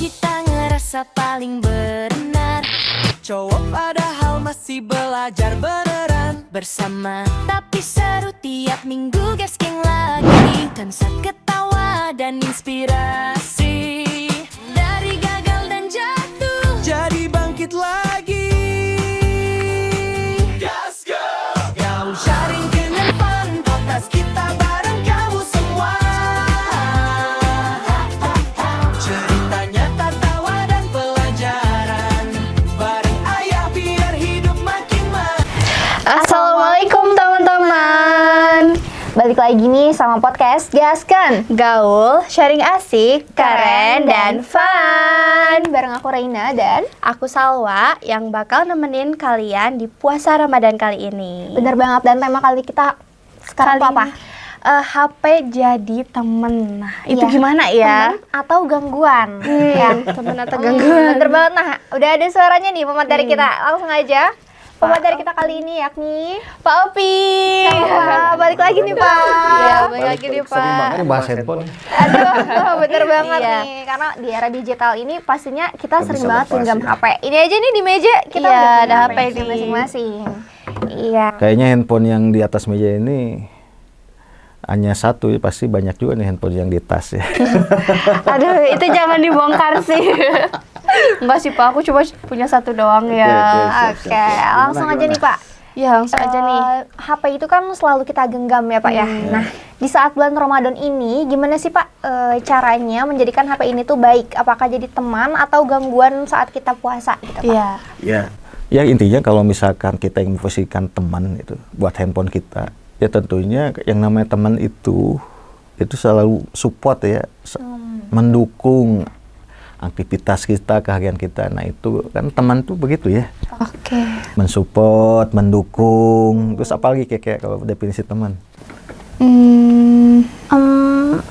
kita ngerasa paling benar. Cowok padahal masih belajar beneran. Bersama tapi seru tiap minggu gasking lagi. Dan saat ketawa dan inspirasi. Dari gagal dan jatuh Jadi bangkit lagi. Gas girl, kau sharing dengan fun. Podcast kita bareng kamu semua. Cerita nyata, tawa dan pelajaran. Bareng ayah biar hidup makin Assalamualaikum teman-teman. Balik lagi nih sama podcast Gaskan, Gaul, sharing asik, keren, dan fun. bareng aku Reina dan Aku Salwa yang bakal nemenin kalian di puasa Ramadan kali ini. bener banget. Dan tema kali kita sekarang tuh apa? HP jadi temen. Nah, itu Iya, gimana ya? Temen atau gangguan? Ya, Temen atau gangguan? bener banget. Nah, udah ada suaranya nih pemateri kita. Langsung aja. Pemateri kita kali ini yakni Pak Opi. Pak. Balik lagi nih Pak. Iya, balik lagi nih Sering Pak. banget bahas handphone. Aduh, bener banget Iya. nih. Karena di era digital ini pastinya kita Nggak sering bisa banget lepas genggam ya. HP. Ini aja nih di meja kita Iya, udah ada punya HP nya nih. masing-masing. Iya. Kayaknya handphone yang di atas meja ini hanya satu, ya pasti banyak juga nih handphone yang di tas ya. Aduh, itu jangan dibongkar sih. Enggak sih Pak, aku cuma punya satu doang ya. Oke, Oke, langsung aja nih Pak. Ya, langsung aja nih. HP itu kan selalu kita genggam ya Pak ya. Nah, di saat bulan Ramadan ini gimana sih Pak caranya menjadikan HP ini tuh baik? Apakah jadi teman atau gangguan saat kita puasa gitu Pak? Iya. Ya. Ya intinya kalau misalkan kita ingin memposisikan teman itu buat handphone kita, ya tentunya yang namanya teman itu selalu support ya, mendukung aktivitas kita, keharian kita. Nah itu kan teman tuh begitu ya, Oke. mensupport, mendukung. Terus apalagi kayak kalau definisi teman?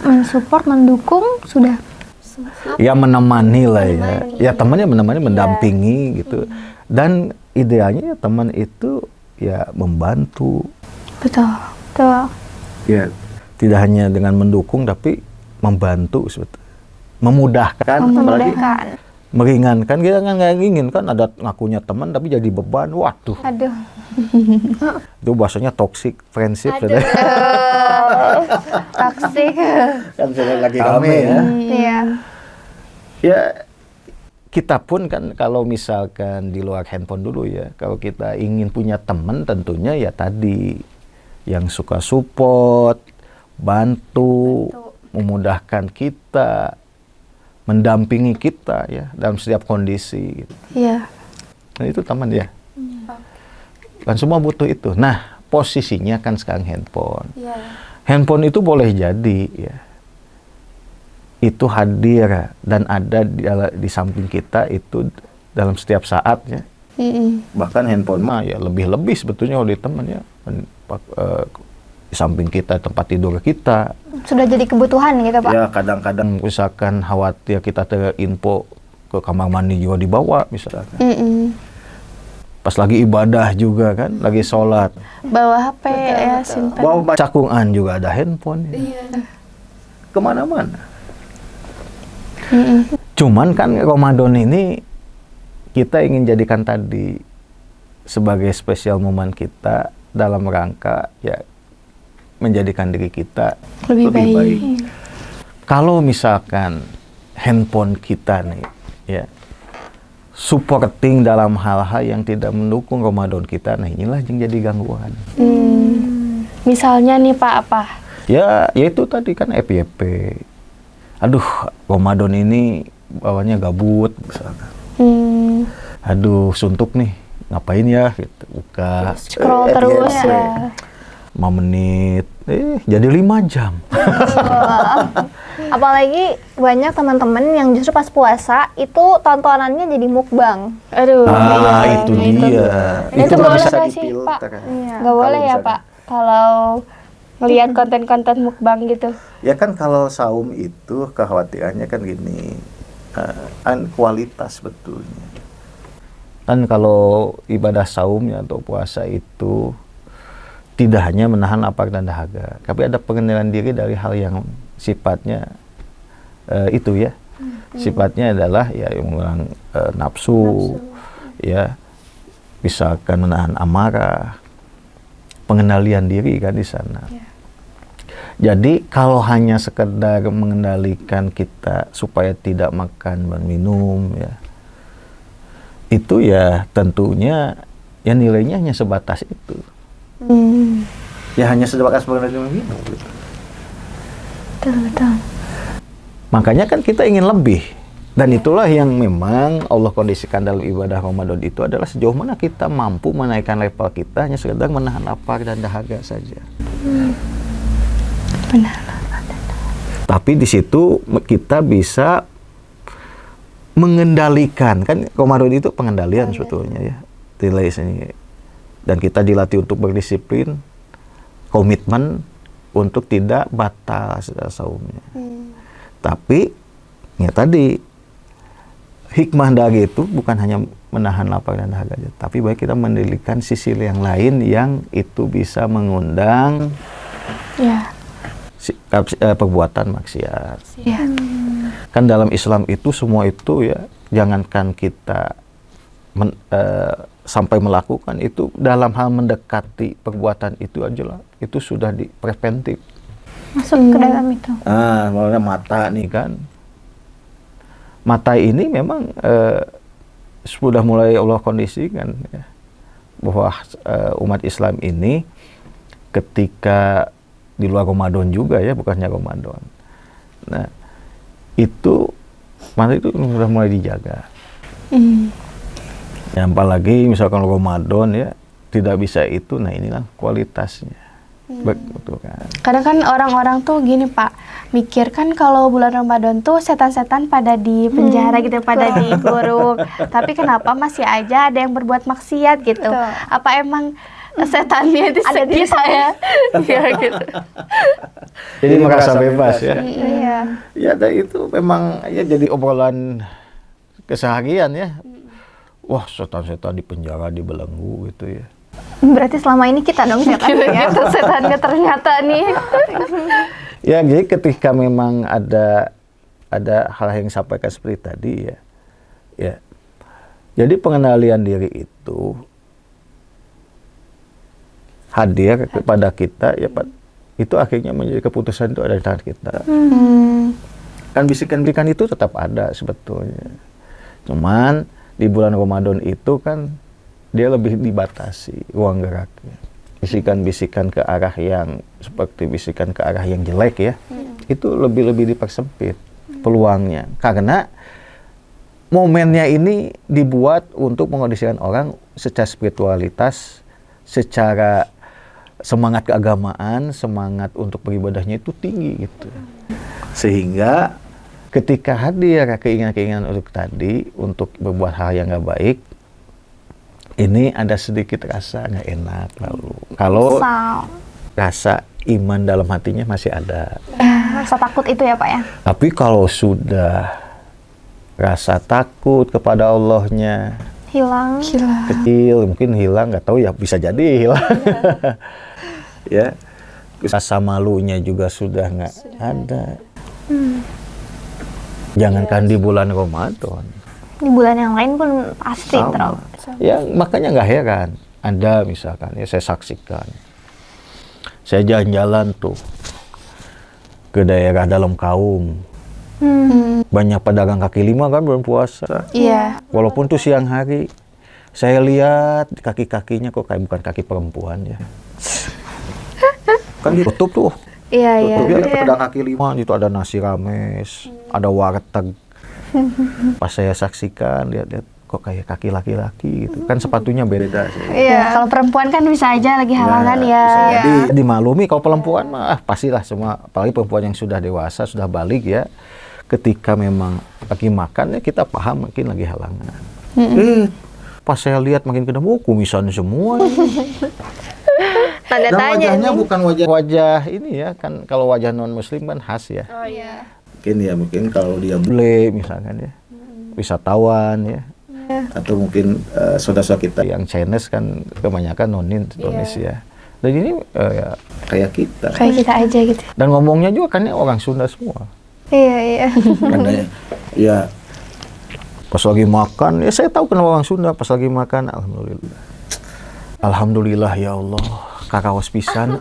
Mensupport, mendukung sudah. Ya menemani lah ya. Ya temannya menemani, mendampingi gitu. Dan idealnya ya teman itu ya membantu. Betul. Tuh. Ya tidak hanya dengan mendukung tapi membantu sebetulnya. Memudahkan, apalagi meringankan. Kita kan nggak ingin kan ada ngakunya teman tapi jadi beban. Waduh, Aduh. itu bahasanya toxic friendship. Aduh. Toxic. Kan sudah lagi rame ya. Iya. Ya kita pun kan kalau misalkan di luar handphone dulu ya, kalau kita ingin punya teman tentunya ya tadi yang suka support, bantu, memudahkan kita, mendampingi kita ya dalam setiap kondisi gitu. Iya. Nah itu teman ya. Kan semua butuh itu. Nah posisinya kan sekarang handphone. Handphone itu boleh jadi ya itu hadir dan ada di samping kita itu dalam setiap saat ya. Bahkan handphone mah ya lebih-lebih sebetulnya oleh teman ya. Di samping kita, tempat tidur kita. Sudah jadi kebutuhan gitu Pak. Ya kadang-kadang misalkan khawatir kita terinfo ke kamar mandi juga dibawa misalkan. Pas lagi ibadah juga kan, lagi sholat. Bawa HP ya, simpan. Bawa cakungan juga ada handphone. Kemana-mana. Cuman kan Ramadan ini kita ingin jadikan tadi sebagai spesial momen kita dalam rangka ya menjadikan diri kita lebih baik. Kalau misalkan handphone kita nih ya supporting dalam hal-hal yang tidak mendukung Ramadan kita, nah inilah yang jadi gangguan. Misalnya nih Pak apa? Ya itu tadi kan FYP. Aduh, Ramadan ini bawahnya gabut misalkan. Aduh, suntuk nih. Ngapain ya? Gitu. Buka. Scroll terus ya. 5 menit. Jadi 5 jam. Apalagi banyak teman-teman yang justru pas puasa itu tontonannya jadi mukbang. Aduh. Itu dia. Itu nggak boleh bisa nggak sih, difilter. Pak? Iya. Nggak boleh ya misalkan- Pak? Kalau ngelihat konten-konten mukbang gitu. Ya kan kalau saum itu kekhawatirannya kan gini. Kan kualitas betulnya. Kan kalau ibadah saumnya atau puasa itu tidak hanya menahan lapar dan dahaga, tapi ada pengendalian diri dari hal yang sifatnya itu ya, Sifatnya adalah ya yang mengurangi nafsu, ya, misalkan menahan amarah, pengendalian diri kan di sana. Jadi kalau hanya sekedar mengendalikan kita supaya tidak makan dan minum, ya, itu ya tentunya ya nilainya hanya sebatas itu. Ya hanya sebatas makan dan minum. Gitu. Betul. Makanya kan kita ingin lebih. Dan itulah yang memang Allah kondisikan dalam ibadah Ramadan itu adalah sejauh mana kita mampu menaikkan level kita hanya sekedar menahan lapar dan dahaga saja. Benar. Tapi di situ kita bisa mengendalikan, kan Ramadan itu pengendalian sebetulnya ya. Nilai sini. Dan kita dilatih untuk berdisiplin, komitmen untuk tidak batal setelah saumnya. Tapi ya tadi hikmah dari itu bukan hanya menahan lapar dan dahaga saja, tapi baik kita mendirikan sisi yang lain yang itu bisa mengundang perbuatan maksiat. Kan dalam Islam itu semua itu ya, jangankan kita sampai melakukan itu, dalam hal mendekati perbuatan itu aja lah, itu sudah di preventif. Masuk ke dalam itu. Maksudnya mata nih kan. Mata ini memang sudah mulai Allah kondisikan ya, bahwa umat Islam ini ketika di luar Ramadan juga ya, bukannya Ramadan. Nah, itu mata itu sudah mulai dijaga. Ya, apalagi misalkan Ramadan ya, tidak bisa itu, nah inilah kualitasnya. Betul kan. Kadang kan orang-orang tuh gini Pak, mikir kan kalau bulan Ramadan tuh setan-setan pada di penjara gitu, pada dikurung. Tapi kenapa masih aja ada yang berbuat maksiat gitu? Betul. Apa emang setannya itu Ada di saya? Ya gitu. Jadi merasa bebas ya. Iya. Ya, dan itu memang ya jadi obrolan keseharian ya. Wah, setan-setan di penjara, dibelenggu gitu ya. Berarti selama ini kita dong setannya ya. Itu setannya ternyata nih. Ya, jadi ketika memang ada hal yang disampaikan seperti tadi ya. Ya. Jadi pengendalian diri itu hadir kepada kita ya, Pak. Itu akhirnya menjadi keputusan itu ada di tangan kita. Kan bisikan-bisikan itu tetap ada sebetulnya. Cuman di bulan Ramadan itu kan dia lebih dibatasi ruang geraknya. Bisikan-bisikan ke arah yang seperti bisikan ke arah yang jelek ya, itu lebih dipersempit peluangnya. Karena momennya ini dibuat untuk mengondisikan orang secara spiritualitas, secara semangat keagamaan, semangat untuk beribadahnya itu tinggi gitu. Sehingga ketika hadir keinginan-keinginan untuk tadi, untuk berbuat hal yang nggak baik, ini ada sedikit rasa nggak enak lalu. Kalau rasa iman dalam hatinya masih ada. Rasa takut itu ya Pak ya. Tapi kalau sudah rasa takut kepada Allahnya Hilang. kecil, mungkin hilang, nggak tahu ya, bisa jadi hilang. Ya, rasa malunya juga sudah nggak ada. Jangankan di bulan Ramadan, Di bulan yang lain pun pasti sama. Ya, makanya nggak heran. Anda misalkan, ya saya saksikan, saya jalan-jalan tuh ke daerah dalam kaum, banyak pedagang kaki lima kan bulan puasa. Iya. Walaupun tuh siang hari, saya lihat kaki-kakinya kok kayak bukan kaki perempuan ya. Kan ditutup tuh. Iya, iya. Tutup, ada pedagang kaki lima, itu ada nasi rames, ada warteg. Pas saya saksikan, lihat-lihat kok kayak kaki laki-laki gitu. Kan sepatunya beda sih. Iya, kalau perempuan kan bisa aja lagi halangan ya. Bisa jadi dimaklumi. Kalau perempuan mah pastilah semua, apalagi perempuan yang sudah dewasa, sudah balik ya. Ketika memang lagi makan ya kita paham mungkin lagi halangan. Pas saya lihat makin ke dalam, kumisan semua. Tanda Dan tanya wajahnya nih. bukan wajah ini ya, kan kalau wajah non muslim kan khas ya. Oh iya. Mungkin kalau dia bule misalkan ya, wisatawan ya. Atau mungkin saudara-saudara kita yang Chinese kan kebanyakan Indonesia. Dan ini ya kayak kita. Kayak kita aja gitu. Dan ngomongnya juga kan ya orang Sunda semua. Iya. Karena Ya, pas lagi makan, ya saya tahu kenapa orang Sunda pas lagi makan, alhamdulillah. Alhamdulillah ya Allah, kakaos pisan.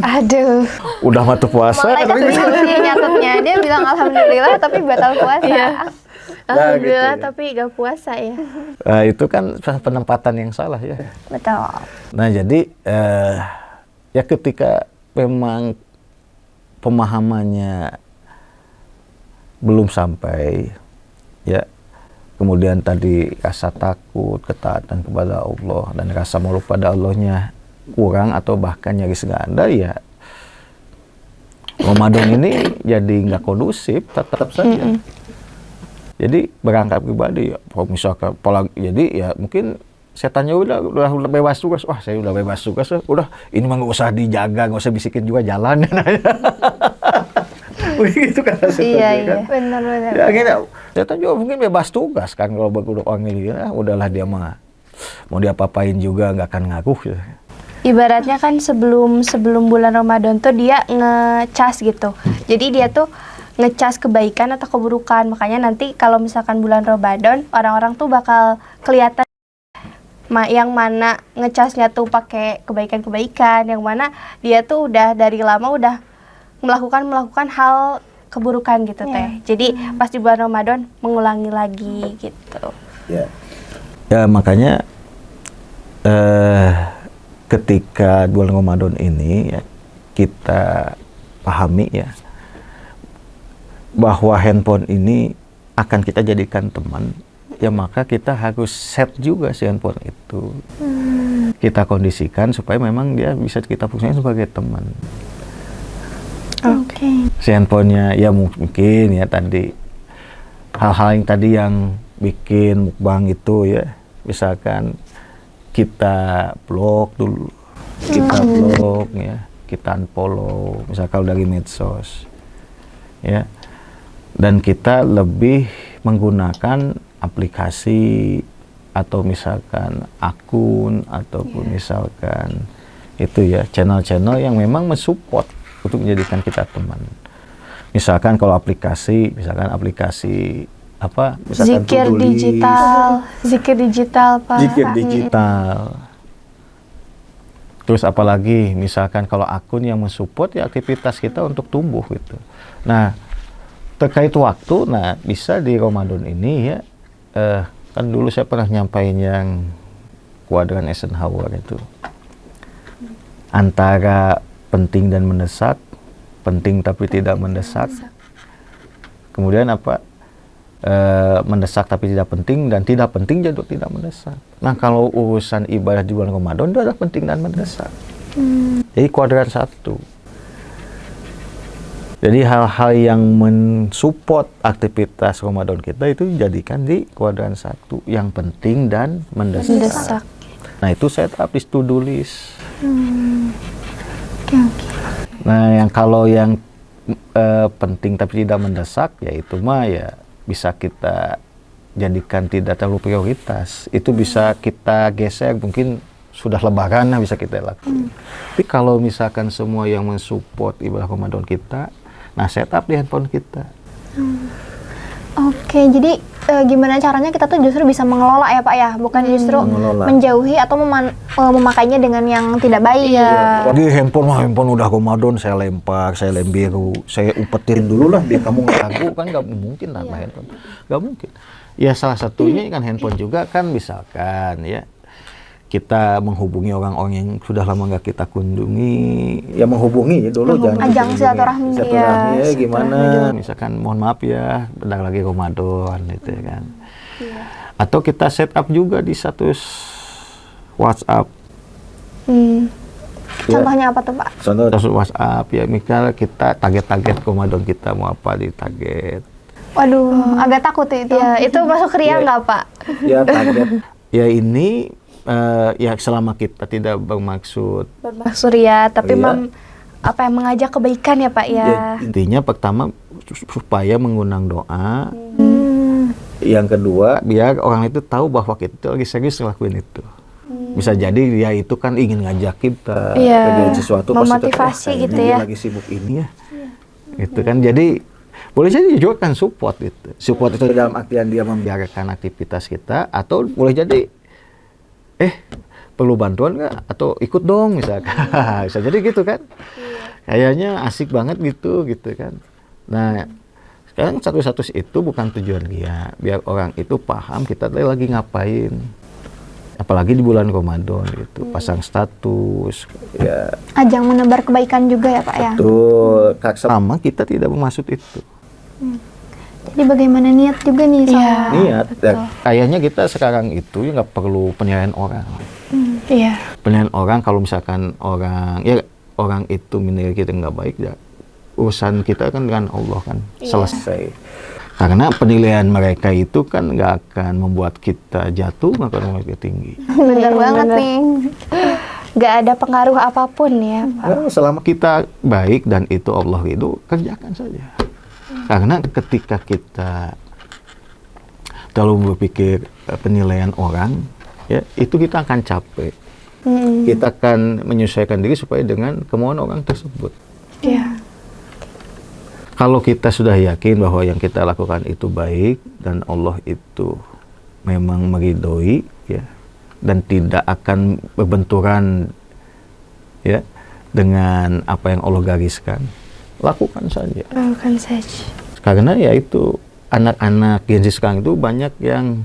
Aduh. Udah matu puasa. Malah itu dia nyatetnya, dia bilang alhamdulillah tapi batal puasa. Iya. Alhamdulillah, gitu ya. tapi gak puasa ya. Nah, itu kan penempatan yang salah ya. Betul. Nah jadi ya ketika memang pemahamannya belum sampai, ya kemudian tadi rasa takut, ketaatan kepada Allah dan rasa malu pada Allahnya kurang atau bahkan nyaris nggak ada, ya Ramadan ini jadi nggak kondusif, tetap saja. Jadi berangkat pribadi ya, kalau misalkan jadi ya mungkin setannya udah bebas tugas. Wah, saya udah bebas tugas, udah ini mah nggak usah dijaga, nggak usah bisikin juga jalan. Begitu kata setan. Iya, kan? benar. Ya gitu. Setan juga mungkin bebas tugas kan kalau udah orang ini, ya udahlah dia mah mau diapa-apain juga nggak akan ngaku. Ya. Ibaratnya kan sebelum bulan Ramadan tuh dia ngecas gitu. Jadi dia tuh ngecas kebaikan atau keburukan. Makanya nanti kalau misalkan bulan Ramadan, orang-orang tuh bakal kelihatan yang mana ngecasnya tuh pakai kebaikan-kebaikan, yang mana dia tuh udah dari lama udah melakukan hal keburukan gitu teh. Jadi pas di bulan Ramadan mengulangi lagi gitu. Ya, ya makanya ketika bulan Ramadan ini ya kita pahami ya bahwa handphone ini akan kita jadikan teman, ya maka kita harus set juga si handphone itu. Kita kondisikan supaya memang dia bisa kita fungsikan sebagai teman. Oke. Si handphonenya ya mungkin ya tadi hal-hal yang tadi yang bikin mukbang itu ya, misalkan kita blok dulu, kita blok ya, kita unfollow misalkan dari medsos ya, dan kita lebih menggunakan aplikasi atau misalkan akun ataupun misalkan itu ya channel-channel yang memang mensupport untuk menjadikan kita teman. Misalkan kalau aplikasi, misalkan aplikasi apa? Misalkan Zikir digital, Pak. Zikir digital. Terus apalagi misalkan kalau akun yang mensupport ya aktivitas kita untuk tumbuh gitu. Nah, terkait waktu, nah bisa di Ramadan ini ya, kan dulu saya pernah nyampain yang kuadran Eisenhower itu. Antara penting dan mendesak, penting tapi tidak mendesak. Kemudian apa? Mendesak tapi tidak penting, dan tidak penting jadi tidak mendesak. Nah, kalau urusan ibadah di bulan Ramadan itu adalah penting dan mendesak. Jadi kuadran 1. Jadi hal-hal yang mensupport aktivitas Ramadan kita itu jadikan di kuadran 1, yang penting dan mendesak. Nah, itu setup di to-do list. Nah, yang kalau yang penting tapi tidak mendesak, ya itu mah ya bisa kita jadikan tidak terlalu prioritas. Itu bisa kita geser, mungkin sudah lebaran nah bisa kita lakukan. Tapi kalau misalkan semua yang mensupport ibadah Ramadan kita, nah setup di handphone kita. Oke, jadi gimana caranya kita tuh justru bisa mengelola ya Pak ya, bukan justru menjauhi atau memakainya dengan yang tidak baik. Lagi handphone udah Ramadan saya lempar, saya lem biru, saya umpetin dulu lah biar kamu nggak ragu, kan nggak mungkin lah handphone, nggak mungkin. Ya salah satunya kan handphone juga kan, misalkan ya kita menghubungi orang-orang yang sudah lama nggak kita kunjungi, ya menghubungi ya dulu, jangan ajang silaturahmi ya gimana, misalkan mohon maaf ya bentar lagi Ramadan gitu ya kan. Atau kita set up juga di status WhatsApp. Contohnya apa tuh Pak? Contoh status WhatsApp ya, misal kita target Ramadan kita mau apa di target. Waduh, agak takut itu. Ya, itu masuk ria nggak Pak? Ya target. Ya ini ya selama kita tidak bermaksud ria, tapi mengajak kebaikan ya Pak ya. Intinya pertama supaya mengundang doa. Yang kedua biar orang itu tahu bahwa kita lagi serius ngelakuin itu. Bisa jadi dia itu kan ingin ngajak kita kerjain sesuatu, memotivasi gitu ya. Dia lagi sibuk ini ya. Itu kan jadi Boleh jadi juga kan support itu. Support itu dalam artian dia membiarkan aktivitas kita, atau boleh jadi perlu bantuan nggak, atau ikut dong misalkan. Bisa jadi gitu kan. Kayaknya asik banget gitu kan. Nah, sekarang satu-satu itu bukan tujuan dia, biar orang itu paham kita lagi ngapain. Apalagi di bulan Ramadan gitu, pasang status ya. Ajang menebar kebaikan juga ya Pak ya. Betul. Selama kita tidak bermaksud itu. Jadi bagaimana niat juga nih sama Iya. Niat. Kayaknya kita sekarang itu nggak perlu penilaian orang. Iya. Penilaian orang, kalau misalkan orang itu menilai kita nggak baik, ya urusan kita kan dengan Allah kan, selesai. Karena penilaian mereka itu kan nggak akan membuat kita jatuh, nggak akan membuat kita tinggi. Bener banget nih. Nggak ada pengaruh apapun ya Pak. Nah, selama kita baik dan itu Allah itu, kerjakan saja. Karena ketika kita terlalu berpikir penilaian orang, ya itu kita akan capek. Kita akan menyesuaikan diri supaya dengan kemauan orang tersebut. Iya. Kalau kita sudah yakin bahwa yang kita lakukan itu baik dan Allah itu memang meridhoi, ya, dan tidak akan berbenturan ya dengan apa yang Allah gariskan, lakukan saja. Lakukan saja. Karena ya itu anak-anak Gen Z sekarang itu banyak yang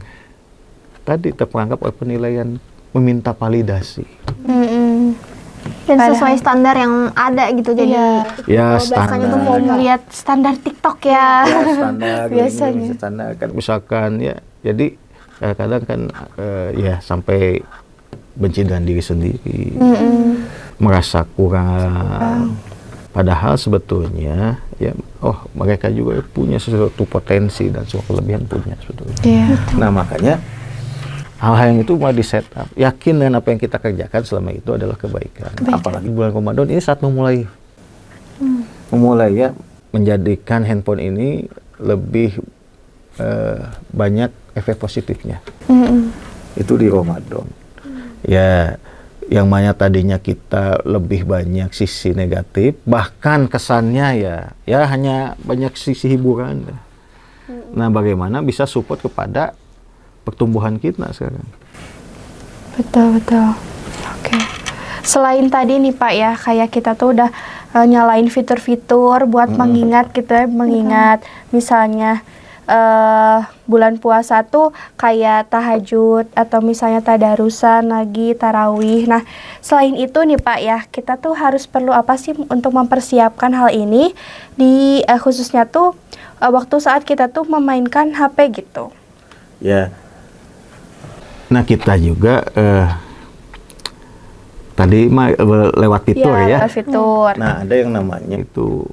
tadi terperangkap oleh penilaian, meminta validasi. Dan sesuai standar yang ada gitu, jadi Ya biasanya tuh standar. mau Lihat standar TikTok ya. Ya, standar Biasanya. ini, standar kan, misalkan ya, jadi kadang kan ya sampai benci dengan diri sendiri, merasa kurang. Padahal sebetulnya ya, mereka juga punya sesuatu potensi dan suatu kelebihan punya sebetulnya. Iya. Nah makanya hal-hal yang itu mulai di set up, yakin dengan apa yang kita kerjakan selama itu adalah kebaikan. Apalagi bulan Ramadan ini saat memulai ya menjadikan handphone ini lebih banyak efek positifnya. Itu di Ramadan. Ya, yang mana tadinya kita lebih banyak sisi negatif, bahkan kesannya ya hanya banyak sisi hiburan. Nah, bagaimana bisa support kepada pertumbuhan kita sekarang? Betul. Oke. Selain tadi nih Pak ya, kayak kita tuh udah nyalain fitur-fitur buat mengingat gitu ya, mengingat misalnya bulan puasa tuh kayak tahajud atau misalnya tadarusan lagi, tarawih. Nah, selain itu nih Pak ya, kita tuh harus perlu apa sih untuk mempersiapkan hal ini di khususnya tuh waktu saat kita tuh memainkan HP gitu. Ya. Nah, kita juga tadi lewat fitur ya. Fitur. Nah, ada yang namanya itu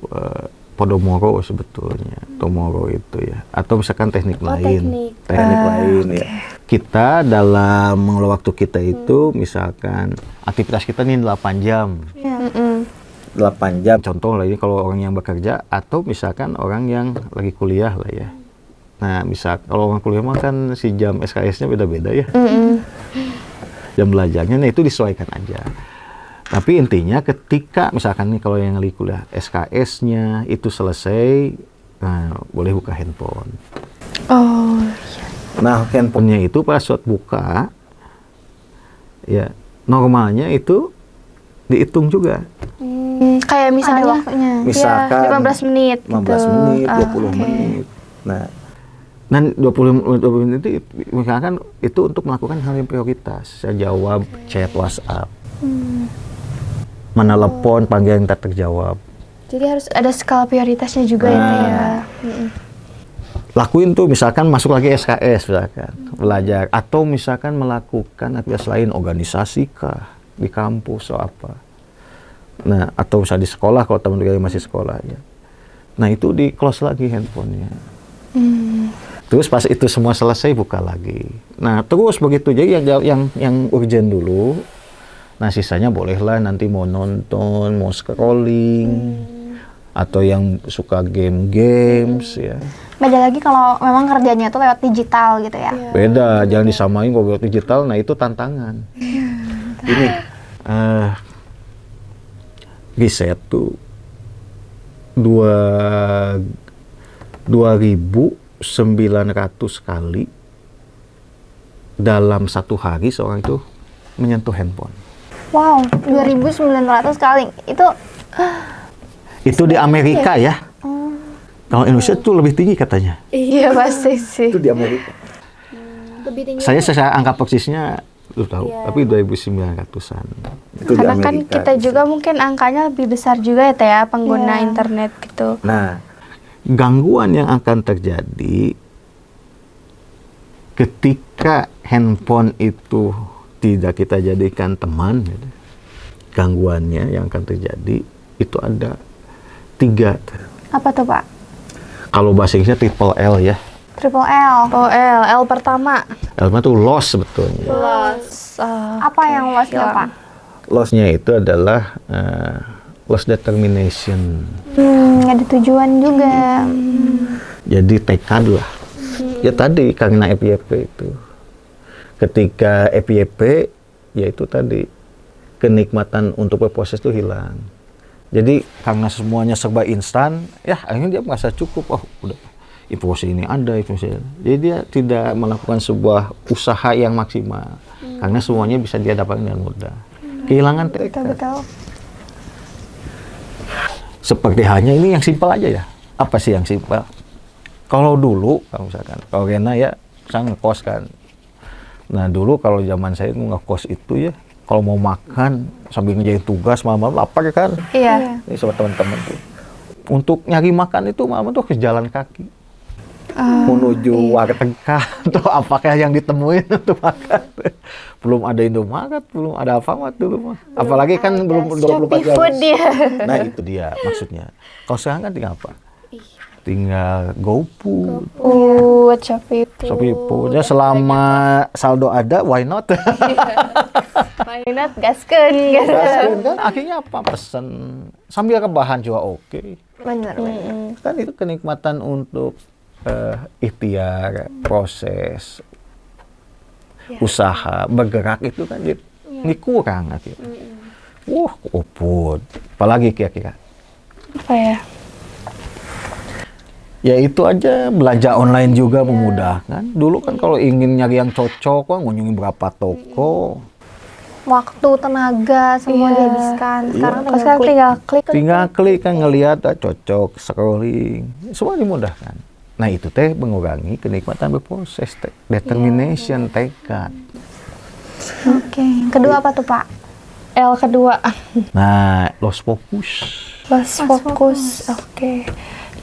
Podomoro sebetulnya, Tomoro itu ya, atau misalkan teknik lain, teknik lain ya. Kita dalam mengelola waktu kita itu, misalkan aktivitas kita nih 8 jam, 8 jam. Contoh lah ini kalau orang yang bekerja atau misalkan orang yang lagi kuliah lah ya. Nah, misal kalau orang kuliah mah kan si jam SKS-nya beda-beda ya. Jam belajarnya, nah itu disesuaikan aja. Tapi intinya ketika misalkan nih kalau yang lagi kuliah SKS-nya itu selesai, nah boleh buka handphone. Oh. Nah, handphonenya itu pas saat buka, ya normalnya itu dihitung juga. Kayak misalnya waktunya. Misalkan 15 menit 15 gitu. menit, 20 menit. Nah, dan 20 menit itu misalkan itu untuk melakukan hal yang prioritas. Saya jawab chat WhatsApp. Mana telepon, panggilan tak terjawab. Jadi harus ada skala prioritasnya juga ya. Lakuin tuh, misalkan masuk lagi SKS misalkan, belajar, atau misalkan melakukan aktivitas lain, organisasi kah, di kampus atau apa. Nah, atau misalnya di sekolah kalau teman kita masih sekolah ya. Nah, itu di close lagi handphonenya. Terus pas itu semua selesai buka lagi. Nah, terus begitu, jadi yang urgent dulu. Nah, sisanya bolehlah nanti mau nonton, mau scrolling, atau yang suka games ya. Beda lagi kalau memang kerjanya tuh lewat digital gitu ya. Beda, jangan disamain kalau lewat digital, nah itu tantangan. Ini riset tuh 2.900 kali dalam satu hari seorang itu menyentuh handphone. Wow, 2.900 kali. Itu Itu di Amerika ya. Kalau Indonesia itu lebih tinggi katanya. Iya pasti sih. Itu di Amerika. lebih tinggi. Saya angka persisnya lu tahu, tapi 2.900-an. Itu di Karena kan Amerika. kita juga mungkin angkanya lebih besar juga ya Teh ya, pengguna Iya. internet gitu. Nah, gangguan yang akan terjadi ketika handphone itu tidak kita jadikan teman, gitu. Gangguannya yang akan terjadi itu ada 3. Apa tuh Pak? Kalau bahasa Inggrisnya triple L ya. Triple L. Oh L pertama. L itu loss sebetulnya. Loss. Apa yang lossnya Pak? Loss-nya itu adalah loss determination. Nggak ada tujuan juga. Jadi tekad lah. Ya tadi karena FYP itu. Ketika FYP, ya itu tadi kenikmatan untuk berproses itu hilang. Jadi karena semuanya serba instan, ya akhirnya dia merasa cukup. Oh udah, informasi ini ada, informasi ini. Jadi dia tidak melakukan sebuah usaha yang maksimal. Karena semuanya bisa dia dapatkan dengan mudah. Kehilangan tekad. Betul. Seperti halnya ini yang simpel aja ya. Apa sih yang simpel? Kalau dulu, kalau misalkan, kalau Rena ya, saya ngekos kan. Nah dulu kalau zaman saya itu ngekos itu ya, kalau mau makan sambil ngerjain tugas malam-malam lapar kan. Iya. Ini sama teman-teman tuh. Untuk nyari makan itu malam tuh harus jalan kaki. Menuju warteg atau apakah yang ditemuin untuk makan. Belum ada Indomaret, belum ada Alfamart dulu mah. Apalagi kan belum 24 Shopee jam. Food dia. Nah itu dia maksudnya. Kalau sekarang kan tinggal apa? Tinggal GoFood, Shopee Food. Shopee Food. Ya selama saldo ada, why not? Mainat gaskeun gitu. Gaskeun kan akhirnya apa? Pesen sambil rebahan juga oke. Bener. Kan itu kenikmatan untuk ikhtiar, proses, usaha, bergerak itu kan ini kurang akhirnya. Wah, GoFood. Apalagi kira-kira? Apa ya? Ya itu aja, belanja online juga memudahkan. Dulu kan kalau ingin nyari yang cocok, wah ngunjungi berapa toko. Waktu, tenaga, semua Iya. dihabiskan. Sekarang Kalau sekarang klik. tinggal klik. Tinggal klik kan ngelihat cocok, scrolling, semua dimudahkan. Nah itu teh mengurangi kenikmatan berproses, determination, tekad. Oke. Kedua apa tuh Pak? L kedua. Nah, lost focus. Lost fokus. Oke.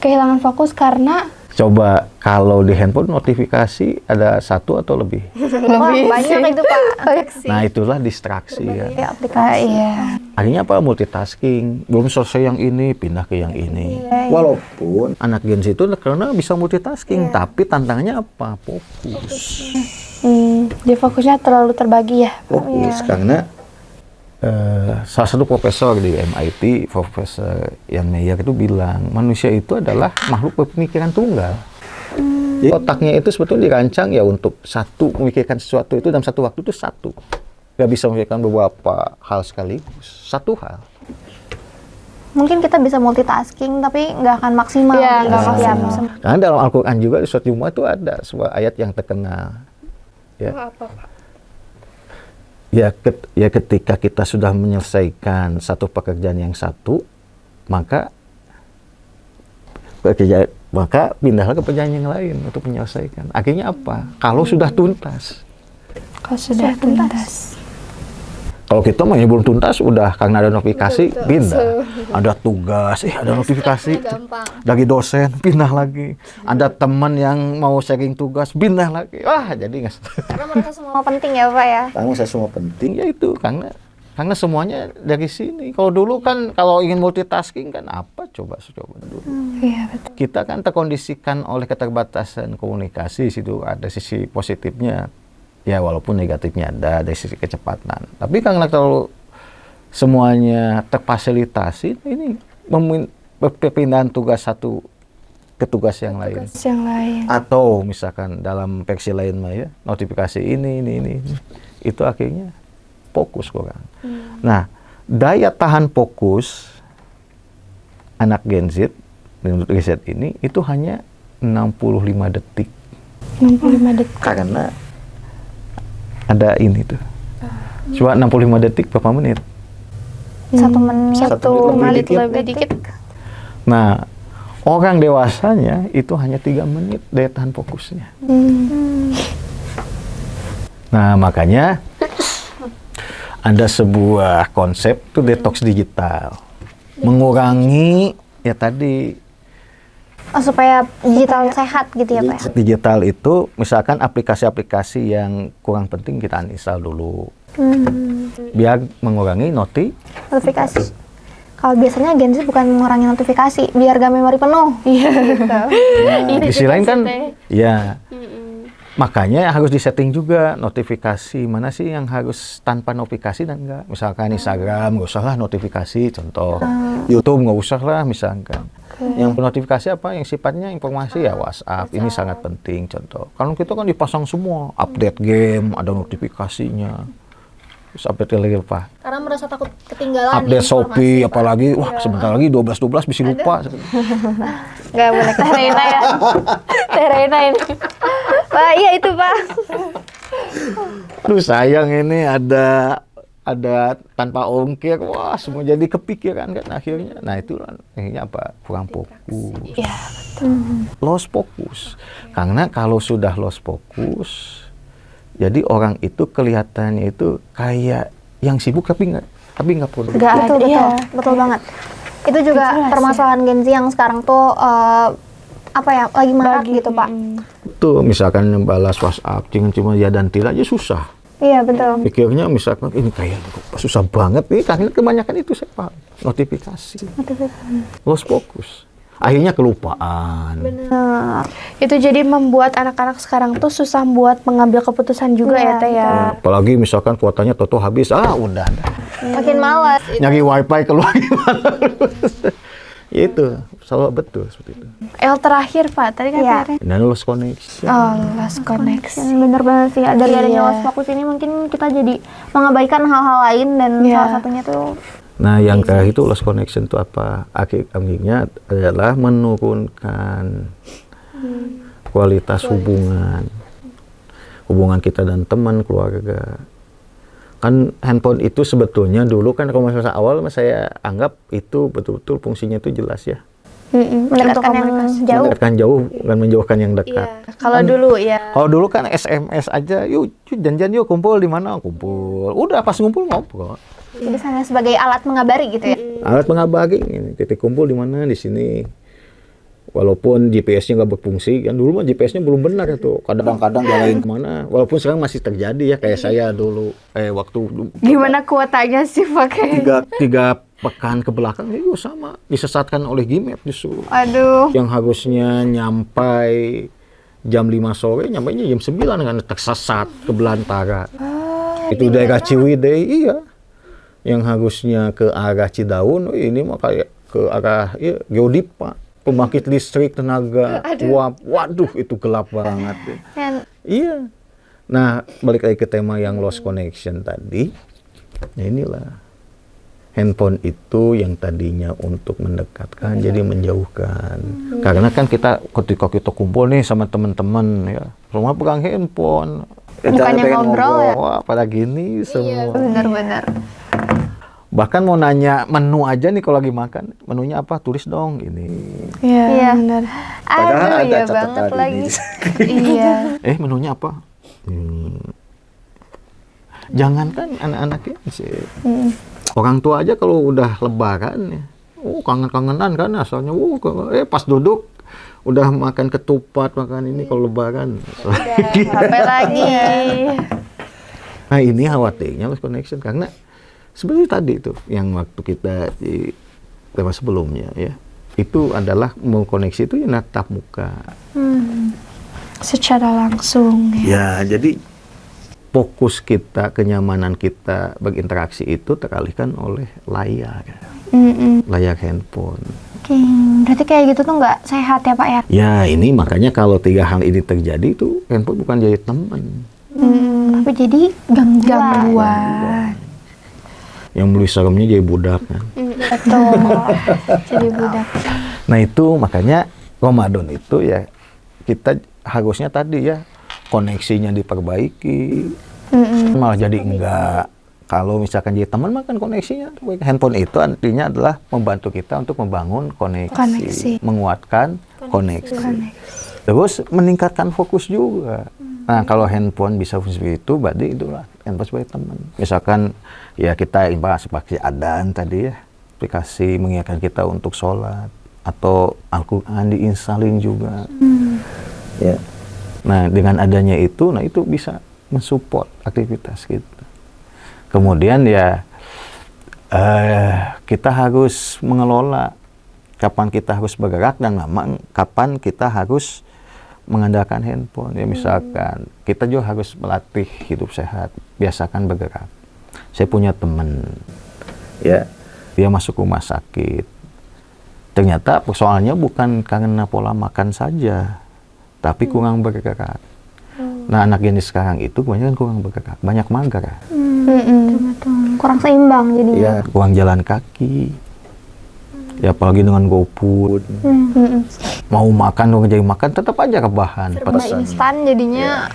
Kehilangan fokus karena Coba kalau di handphone notifikasi ada 1 atau lebih. Wah, banyak itu Pak. Nah itulah distraksi ya. Ya, aplikasi. iya. Akhirnya apa? Multitasking. Belum selesai yang ini, pindah ke yang ini. Walaupun anak Gen Z itu karena bisa multitasking, tapi tantangannya apa? Fokus. Dia fokusnya terlalu terbagi ya. Fokus karena salah satu profesor di MIT, Profesor Ian Meyer itu bilang manusia itu adalah makhluk berpemikiran tunggal. Jadi otaknya itu sebetulnya dirancang ya untuk memikirkan sesuatu itu dalam satu waktu itu satu. Gak bisa memikirkan beberapa hal sekaligus, satu hal. Mungkin kita bisa multitasking tapi nggak akan maksimal. Iya, nggak Iya, maksimal. Karena dalam Al-Quran juga di surat Jumu'ah itu ada sebuah ayat yang terkenal. Ya. Apa, Pak? Ya ketika kita sudah menyelesaikan satu pekerjaan yang satu, maka pindahlah ke pekerjaan yang lain untuk menyelesaikan. Akhirnya apa? Kalau sudah tuntas. Kalau sudah tuntas. Kalau kita mah belum tuntas, udah karena ada notifikasi, pindah. Ada tugas, ada notifikasi dari dosen, pindah lagi. Ada teman yang mau sharing tugas, pindah lagi. Wah, jadi nggak. Karena merasa semua penting ya Pak ya. Karena saya semua penting, ya itu karena semuanya dari sini. Kalau dulu kan kalau ingin multitasking kan apa? Coba dulu. Iya, betul. Kita kan terkondisikan oleh keterbatasan komunikasi, situ ada sisi positifnya. Ya walaupun negatifnya ada dari sisi kecepatan. Tapi karena kalau semuanya terfasilitasi, ini perpindahan tugas satu ke tugas yang lain. Yang lain. Atau misalkan dalam versi lain mah ya, notifikasi ini. Itu akhirnya fokus kurang. Nah, daya tahan fokus anak Gen Z menurut riset ini itu hanya 65 detik. 65 detik. Karena ada ini tuh. Coba 65 detik berapa menit? 1 menit. 1 menit lebih dikit. Nah, orang dewasanya itu hanya 3 menit daya tahan fokusnya. Nah, makanya ada sebuah konsep tuh detox digital. Mengurangi ya tadi Supaya digital sehat gitu ya Pak ya? digital itu misalkan aplikasi-aplikasi yang kurang penting kita uninstall dulu. Biar mengurangi Notifikasi. Kalau biasanya Gen Z bukan mengurangi notifikasi, biar gak memori penuh. Iya. Gitu. di sisi lain kan ya. Makanya harus disetting juga notifikasi mana sih yang harus tanpa notifikasi dan enggak. Misalkan Instagram nggak usah lah notifikasi, contoh. YouTube nggak usah lah misalkan. Yang notifikasi apa? Yang sifatnya informasi ya WhatsApp. Ini sangat penting contoh. Kalau kita kan dipasang semua, update game ada notifikasinya. Terus update lagi apa? Karena merasa takut ketinggalan. Update Shopee apalagi wah sebentar lagi 12 bisa lupa. Gak boleh Terena ya. Terena ini. Pak, iya itu Pak. Aduh sayang ini ada tanpa ongkir, wah semua jadi kepikiran kan akhirnya. Nah itu akhirnya apa? Kurang fokus. Iya, Lost fokus. Karena kalau sudah lost fokus, jadi orang itu kelihatannya itu kayak yang sibuk tapi nggak produktif. Nggak ada, iya. Betul banget. Itu juga Jelas, permasalahan Gen Z yang sekarang tuh lagi marak gitu Pak. Tuh misalkan balas WhatsApp cuma ya dan tidak aja susah. Iya betul. Pikirnya misalkan ini kayak kok susah banget nih karena kebanyakan itu saya paham. Notifikasi. Lost fokus. Akhirnya kelupaan. Benar. Itu jadi membuat anak-anak sekarang tuh susah buat mengambil keputusan juga Iya, ya Teh ya. Apalagi misalkan kuotanya toto habis, udah dah. Makin malas. Nyari wifi keluar gimana. Ya itu, selalu betul seperti itu. L terakhir Pak, tadi kan Iya. akhirnya. Dan lost connection. Oh, lost connection. Bener banget sih. Dari adanya Iya. lost fokus ini mungkin kita jadi mengabaikan hal-hal lain dan Iya. salah satunya tuh Nah, yang terakhir itu lost connection itu apa? Akhirnya adalah menurunkan kualitas hubungan kita dan teman, keluarga. Kan handphone itu sebetulnya dulu kan kalau masa awal saya anggap itu betul-betul fungsinya itu jelas ya. mendekatkan yang jauh. Mendekatkan jauh bukan menjauhkan yang dekat. Iya. Kalau dulu ya. Kalau dulu kan SMS aja, yuk janjian yuk kumpul di mana? Kumpul. Udah pas ngumpul ngobrol. Jadi hanya sebagai alat mengabari gitu ya. Alat mengabari ini titik kumpul di mana di sini. Walaupun GPS-nya nggak berfungsi, kan dulu mah GPS-nya belum benar itu. Kadang-kadang jalanin kemana. Walaupun sekarang masih terjadi ya kayak saya dulu. Waktu Gimana kuotanya sih pakai? tiga pekan ke belakang itu sama disesatkan oleh Gmail justru. Aduh. Yang harusnya nyampai jam 5 sore, nyampainya jam 9 kan tersesat ke belantara. Itu daerah Ciwidey, iya. Yang harusnya ke arah Cidaun, ini mah kayak ke arah Geodipa. Pembangkit listrik tenaga uap, waduh itu gelap banget. Iya. Nah balik lagi ke tema yang lost connection tadi, ya inilah handphone itu yang tadinya untuk mendekatkan jadi menjauhkan. Karena kan kita ketika kita kumpul nih sama teman-teman ya, semua pegang handphone. Bukannya pengen ngobrol ya? Wah pada gini semua. Bener-bener. Bahkan mau nanya menu aja nih kalau lagi makan, menunya apa? Tulis dong ini. Iya, Iya. benar. Aduh, iya banget lagi. Iya. Menunya apa? Jangankan anak-anak ya sih. Orang tua aja kalau udah lebaran ya, kangen-kangenan kan asalnya. Pas duduk udah makan ketupat, makan ini kalau lebaran. Sampai lagi. Nah ini khawatirnya lost connection karena sebenarnya tadi itu yang waktu kita di tema sebelumnya ya, itu adalah mengkoneksi itu ya natap muka. Secara langsung ya. Ya, jadi fokus kita, kenyamanan kita berinteraksi itu teralihkan oleh layar. Layar handphone. Oke, berarti kayak gitu tuh nggak sehat ya Pak ya? Ya, ini makanya kalau 3 hal ini terjadi itu handphone bukan jadi teman. Tapi jadi gangguan. Yang beli seremnya jadi budak kan. Betul. Jadi budak. Nah itu makanya Ramadan itu ya kita harusnya tadi ya koneksinya diperbaiki, malah jadi enggak. Kalau misalkan jadi teman makan koneksinya, handphone itu artinya adalah membantu kita untuk membangun koneksi. Menguatkan koneksi. Terus meningkatkan fokus juga. Nah, kalau handphone bisa seperti itu, berarti itulah handphone sebagai teman. Misalkan ya kita bahas seperti adzan tadi ya, aplikasi mengingatkan kita untuk sholat, atau Al-Quran diinstalin juga. Ya. Nah, dengan adanya itu, nah itu bisa mensupport aktivitas kita. Kemudian ya kita harus mengelola kapan kita harus bergerak dan memang kapan kita harus mengandalkan handphone. Ya misalkan kita juga harus melatih hidup sehat, biasakan bergerak. Saya punya teman, ya dia masuk rumah sakit. Ternyata persoalannya bukan karena pola makan saja, tapi kurang bergerak. Nah, anak jenis sekarang itu kebanyakan kurang bergerak, banyak mager. Kurang seimbang jadinya. Ya, kurang jalan kaki. Ya apalagi dengan GoFood. Mau makan, mau jadi makan, tetap aja rebahan. Serba instan jadinya.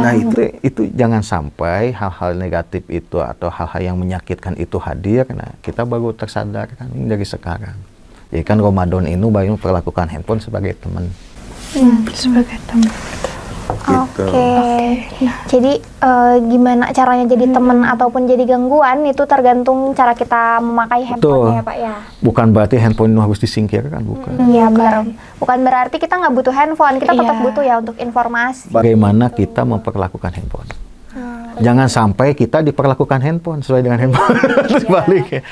Nah itu jangan sampai hal-hal negatif itu atau hal-hal yang menyakitkan itu hadir. Nah kita baru tersadarkan dari sekarang. Jadi kan Ramadan ini baru memperlakukan handphone sebagai teman. Sebagai teman. Gitu. Oke. Jadi gimana caranya jadi teman ataupun jadi gangguan itu tergantung cara kita memakai handphone ya Pak ya. Bukan berarti handphone itu harus disingkirkan, bukan. Iya benar. Bukan berarti kita nggak butuh handphone, kita tetap butuh ya untuk informasi. Bagaimana kita memperlakukan handphone? Jangan sampai kita diperlakukan handphone sesuai dengan handphone. Sebaliknya.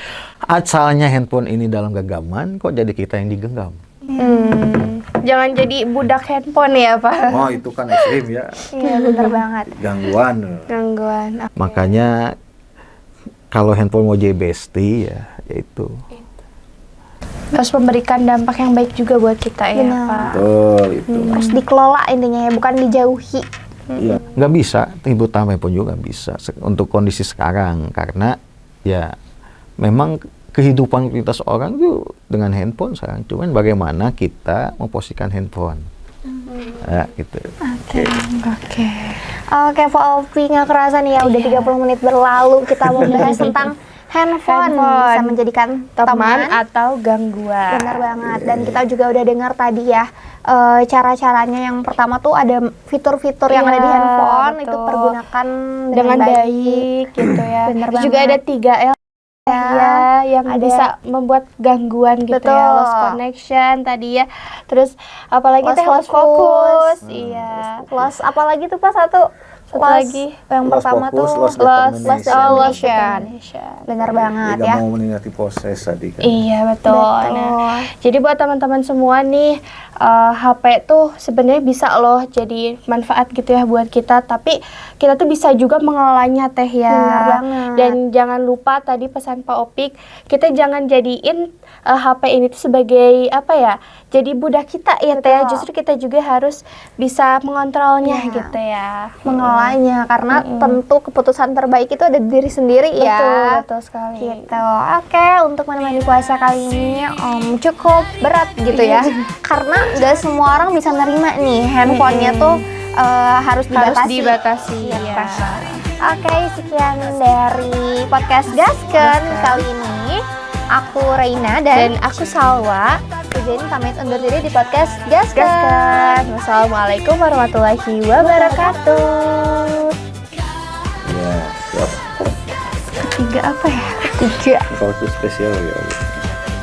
Asalnya handphone ini dalam genggaman, kok jadi kita yang digenggam? Jangan jadi budak handphone ya Pak. Oh itu kan ekstrim ya. Iya benar banget. Gangguan. Makanya kalau handphone mau jadi bestie ya itu. Harus memberikan dampak yang baik juga buat kita ya Pak. Betul itu. Harus dikelola intinya ya, bukan dijauhi. Iya. Nggak bisa, ibu tamai pun juga bisa untuk kondisi sekarang karena ya memang kehidupan kita seorang itu dengan handphone sekarang. Cuman bagaimana kita memposisikan handphone. Ya, gitu. Oke, Pak Opi, nggak kerasa nih ya udah 30 menit berlalu kita membahas tentang handphone bisa menjadikan teman atau gangguan. Benar banget. Dan kita juga udah dengar tadi ya cara-caranya. Yang pertama tuh ada fitur-fitur yang ada di handphone, itu pergunakan dengan baik gitu ya. Benar Terus juga ada 3L ya, yang bisa membuat gangguan gitu ya, lost connection tadi ya. Terus apalagi lost focus. Iya. Lost apalagi tuh Pak satu lagi yang Lost pertama focus, tuh lost lost determination. Benar banget Tidak ya. mau meningkati proses tadi kan. Iya betul. Nah, jadi buat teman-teman semua nih, HP tuh sebenarnya bisa loh jadi manfaat gitu ya buat kita. Tapi kita tuh bisa juga mengelolanya teh ya. Benar banget. Dan jangan lupa tadi pesan Pak Opik, kita jangan jadiin HP ini tuh sebagai apa ya? Jadi budak kita ya teh. Justru kita juga harus bisa mengontrolnya gitu ya. Mengelolanya karena tentu keputusan terbaik itu ada di diri sendiri ya. Betul sekali. Gitu. Oke, untuk menemani puasa kali ini cukup berat gitu ya. Karena nggak semua orang bisa nerima nih handphonenya tuh harus dibatasi. Ya. Oke, sekian dari podcast Gasken kali ini. Aku Reina dan aku Salwa. Jadi pamit undur diri di podcast Gasken. Wassalamualaikum warahmatullahi wabarakatuh. Ya, siap. Ketiga apa ya? Kalau itu spesial ya.